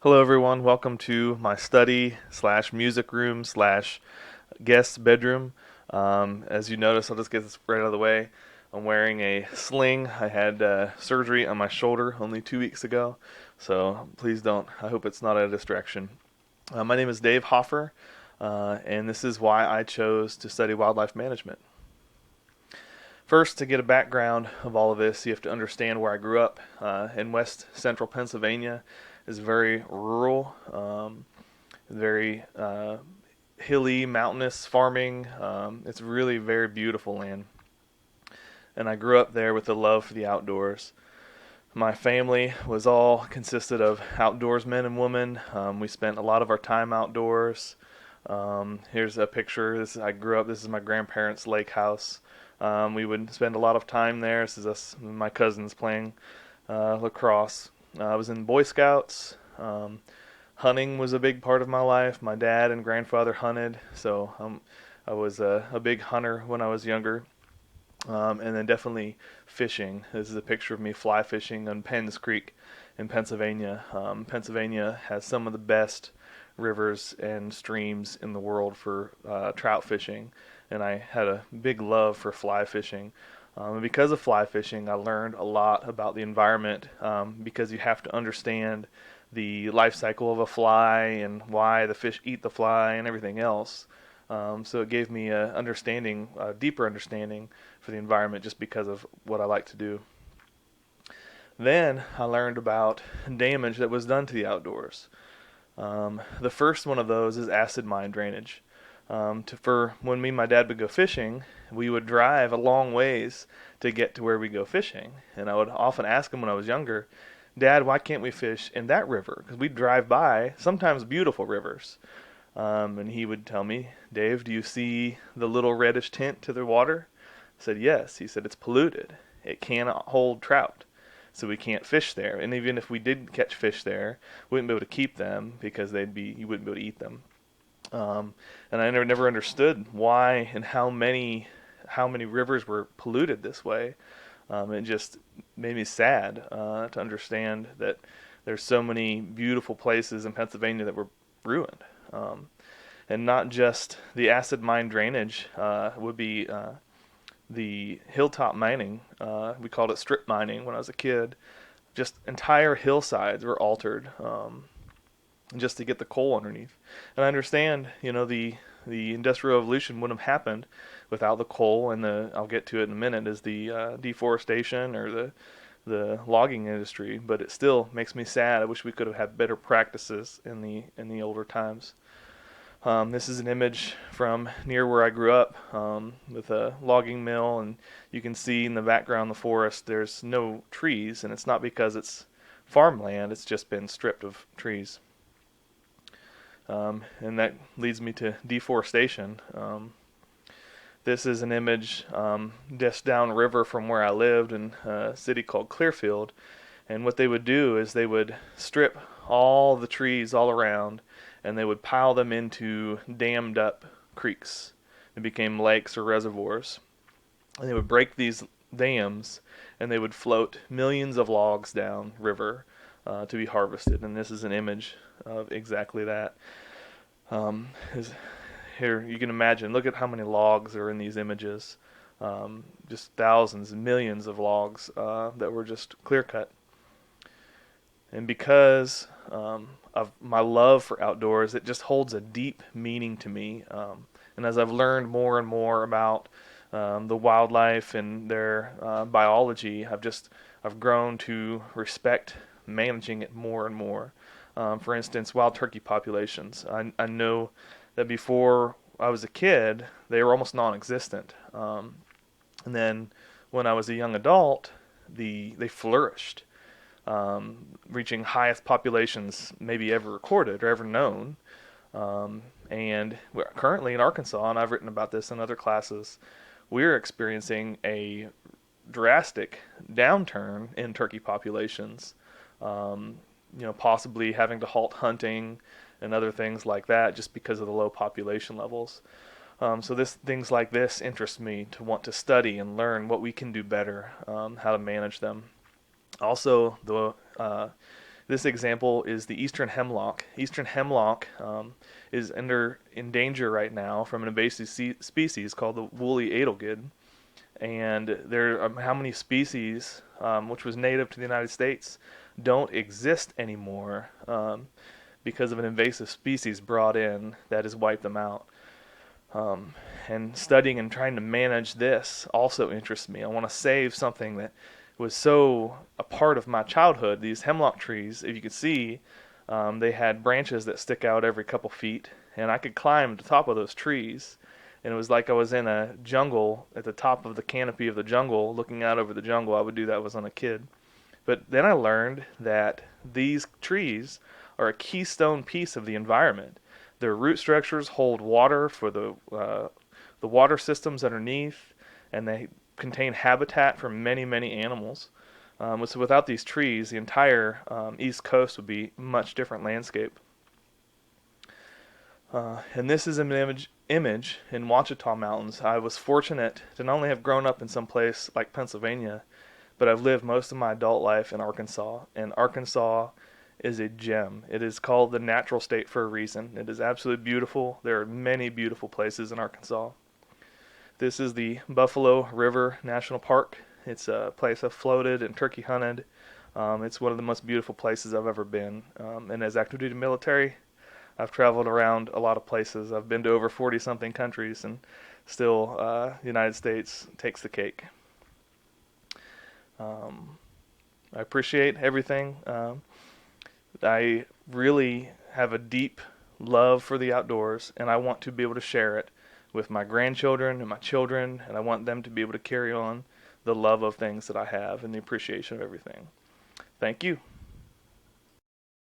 Hello, everyone. Welcome to my study slash music room slash guest bedroom. As you notice, I'll just get this right out of the way. I'm wearing a sling. I had surgery on my shoulder only 2 weeks ago, so please don't. I hope it's not a distraction. My name is Dave Hoffer, and this is why I chose to study wildlife management. First, to get a background of all of this, you have to understand where I grew up. In west central Pennsylvania is very rural, very hilly, mountainous farming. It's really very beautiful land. And I grew up there with a love for the outdoors. My family was all consisted of outdoorsmen and women. We spent a lot of our time outdoors. Here's a picture. I grew up. This is my grandparents' lake house. We would spend a lot of time there. This is us, my cousins playing lacrosse. I was in Boy Scouts. Hunting was a big part of my life. My dad and grandfather hunted, so I was a big hunter when I was younger. And then definitely fishing. This is a picture of me fly fishing on Penns Creek in Pennsylvania. Pennsylvania has some of the best rivers and streams in the world for trout fishing, and I had a big love for fly fishing. And because of fly fishing, I learned a lot about the environment because you have to understand the life cycle of a fly and why the fish eat the fly and everything else. So it gave me a deeper understanding for the environment just because of what I like to do. Then I learned about damage that was done to the outdoors. The first one of those is acid mine drainage. For when me and my dad would go fishing, we would drive a long ways to get to where we go fishing. And I would often ask him when I was younger, Dad, why can't we fish in that river? Because we'd drive by sometimes beautiful rivers. And he would tell me, Dave, do you see the little reddish tint to the water? I said, yes. He said, it's polluted. It cannot hold trout. So we can't fish there. And even if we did catch fish there, we wouldn't be able to keep them because you wouldn't be able to eat them. And I never understood why and how many rivers were polluted this way. It just made me sad to understand that there's so many beautiful places in Pennsylvania that were ruined. And not just the acid mine drainage would be the hilltop mining. We called it strip mining when I was a kid. Just entire hillsides were altered just to get the coal underneath. And I understand, the industrial revolution wouldn't have happened without the coal, and I'll get to it in a minute, is the deforestation or the logging industry. But it still makes me sad. I wish we could have had better practices in the older times. This is an image from near where I grew up with a logging mill, and you can see in the background the forest. There's no trees, and it's not because it's farmland, it's just been stripped of trees. And that leads me to deforestation. This is an image just downriver from where I lived in a city called Clearfield. And what they would do is they would strip all the trees all around and they would pile them into dammed up creeks. They became lakes or reservoirs. And they would break these dams and they would float millions of logs down river to be harvested. And this is an image of exactly that. Um, is, Here you can imagine, look at how many logs are in these images. Just thousands and millions of logs that were just clear cut. And because of my love for outdoors, it just holds a deep meaning to me. And as I've learned more and more about the wildlife and their biology, I've grown to respect managing it more and more. For instance, wild turkey populations. I know that before I was a kid, they were almost non-existent. And then when I was a young adult, they flourished, reaching highest populations maybe ever recorded or ever known. And we're currently in Arkansas, and I've written about this in other classes, we're experiencing a drastic downturn in turkey populations. Possibly having to halt hunting and other things like that just because of the low population levels. So things like this interest me to want to study and learn what we can do better, how to manage them. Also, This example is the eastern hemlock. Eastern hemlock is in danger right now from an invasive species called the woolly adelgid. And there are how many species, which was native to the United States, don't exist anymore because of an invasive species brought in that has wiped them out. Um, and studying and trying to manage this also interests me. I want to save something that was so a part of my childhood. These hemlock trees, if you could see, they had branches that stick out every couple feet, and I could climb to the top of those trees. And it was like I was in a jungle at the top of the canopy of the jungle, looking out over the jungle. I would do that when I was a kid. But then I learned that these trees are a keystone piece of the environment. Their root structures hold water for the water systems underneath, and they contain habitat for many, many animals. So without these trees, the entire East Coast would be a much different landscape. And this is an image in Ouachita Mountains. I was fortunate to not only have grown up in some place like Pennsylvania, but I've lived most of my adult life in Arkansas. And Arkansas is a gem. It is called the natural state for a reason. It is absolutely beautiful. There are many beautiful places in Arkansas. This is the Buffalo River National Park. It's a place I've floated and turkey hunted. It's one of the most beautiful places I've ever been. And as active duty military, I've traveled around a lot of places. I've been to over 40 something countries, and still the United States takes the cake. I appreciate everything. I really have a deep love for the outdoors, and I want to be able to share it with my grandchildren and my children, and I want them to be able to carry on the love of things that I have and the appreciation of everything. Thank you.